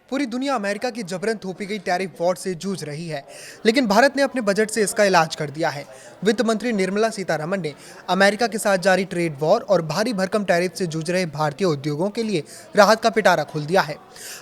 पूरी दुनिया अमेरिका की जबरन थोपी गई टैरिफ वॉर से जूझ रही है, लेकिन भारत ने अपने बजट से इसका इलाज कर दिया है। वित्त मंत्री निर्मला सीतारमण ने अमेरिका के साथ जारी ट्रेड वॉर और भारी भरकम टैरिफ से जूझ रहे भारतीय उद्योगों के लिए राहत का पिटारा खोल दिया है।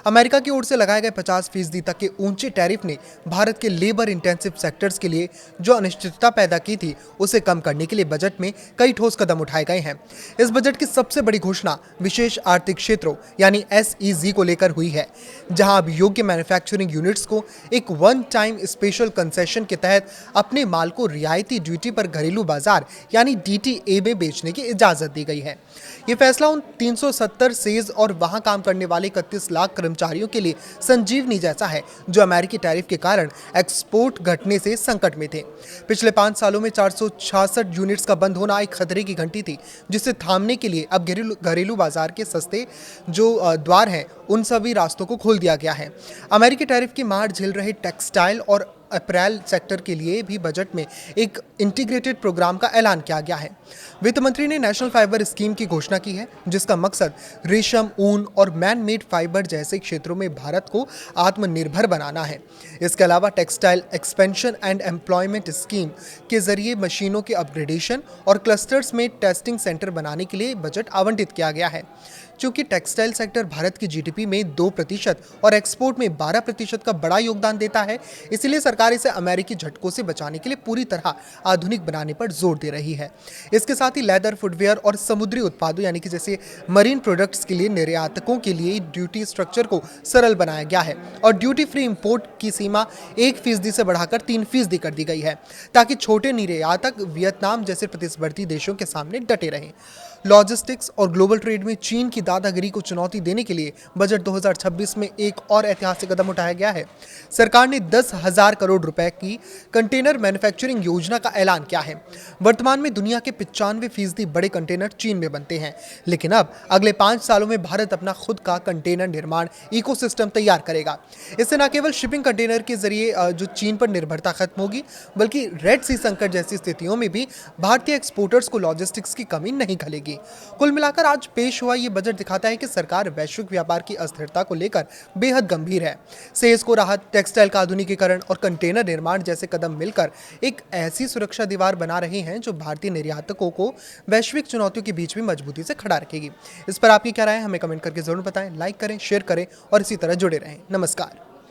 अमेरिका की ओर से लगाए गए 50% तक के ऊंचे टैरिफ ने भारत के लेबर इंटेंसिव सेक्टर्स के लिए जो अनिश्चितता पैदा की थी, उसे कम करने के लिए बजट में कई ठोस कदम उठाए गए हैं। इस बजट की सबसे बड़ी घोषणा विशेष आर्थिक क्षेत्रों यानी SEZ को लेकर हुई है, जहां अब योग्य मैन्युफैक्चरिंग यूनिट्स को एक वन टाइम स्पेशल कंसेशन के तहत अपने माल को रियायती ड्यूटी पर घरेलू बाजार यानी DTA में बेचने की इजाजत दी गई है। ये फैसला उन 370 सेज और वहां काम करने वाले 31 लाख कर्मचारियों के लिए संजीवनी जैसा है, जो अमेरिकी टैरिफ के कारण एक्सपोर्ट घटने से संकट में थे। पिछले 5 सालों में 466 यूनिट्स का बंद होना एक खतरे की घंटी थी, जिसे थामने के लिए अब घरेलू बाजार के सस्ते जो द्वार हैं, उन सभी रास्तों को खोल दिया गया है। अमेरिकी टैरिफ की मार झेल रहे टेक्सटाइल और अपैरल सेक्टर के लिए भी बजट में एक इंटीग्रेटेड प्रोग्राम का ऐलान किया गया है। वित्त मंत्री ने नेशनल फाइबर स्कीम की घोषणा की है, जिसका मकसद रेशम, ऊन और मैन मेड फाइबर जैसे क्षेत्रों में भारत को आत्मनिर्भर बनाना है। इसके अलावा textile expansion and employment scheme के जरिए मशीनों के अपग्रेडेशन और क्लस्टर्स में टेस्टिंग सेंटर बनाने के लिए बजट आवंटित किया गया है। चूंकि टेक्सटाइल सेक्टर भारत की GDP में 2% और एक्सपोर्ट में 12% का बड़ा योगदान देता है, इसलिए सरकार इसे अमेरिकी झटकों से बचाने के लिए पूरी तरह आधुनिक बनाने पर जोर दे रही है। इसके साथ ही लेदर, फुटवेयर और समुद्री उत्पादों यानी कि जैसे मरीन प्रोडक्ट्स के लिए निर्यातकों के लिए ड्यूटी स्ट्रक्चर को सरल बनाया गया है और ड्यूटी फ्री इंपोर्ट की सीमा 1% से बढ़ाकर 3% कर दी गई है, ताकि छोटे निर्यातक वियतनाम जैसे प्रतिस्पर्धी देशों के सामने डटे रहें। लॉजिस्टिक्स और ग्लोबल ट्रेड में चीन की दादागिरी को चुनौती देने के लिए बजट 2026 में एक और ऐतिहासिक कदम उठाया गया है। सरकार ने 10,000 करोड़ रुपए की कंटेनर मैन्युफैक्चरिंग योजना का ऐलान किया है। वर्तमान में दुनिया के 95% बड़े कंटेनर चीन में बनते हैं, लेकिन अब अगले 5 सालों में भारत अपना खुद का कंटेनर निर्माण इकोसिस्टम तैयार करेगा। इससे न केवल शिपिंग कंटेनर के जरिए जो चीन पर निर्भरता खत्म होगी, बल्कि रेड सी संकट जैसी स्थितियों में भी भारतीय एक्सपोर्टर्स को लॉजिस्टिक्स की कमी नहीं खलेगी। कुल मिलाकर आज पेश हुआ ये बजट दिखाता है कि सरकार वैश्विक व्यापार की अस्थिरता को लेकर बेहद गंभीर है। सेस को राहत, टेक्सटाइल का आधुनिकीकरण और कंटेनर निर्माण जैसे कदम मिलकर एक ऐसी सुरक्षा दीवार बना रहे हैं जो भारतीय निर्यातकों को वैश्विक चुनौतियों के बीच में मजबूती से खड़ा रखेगी। इस पर आपकी क्या राय है, हमें कमेंट करके जरूर बताएं। लाइक करें, शेयर करें और इसी तरह जुड़े रहें। नमस्कार।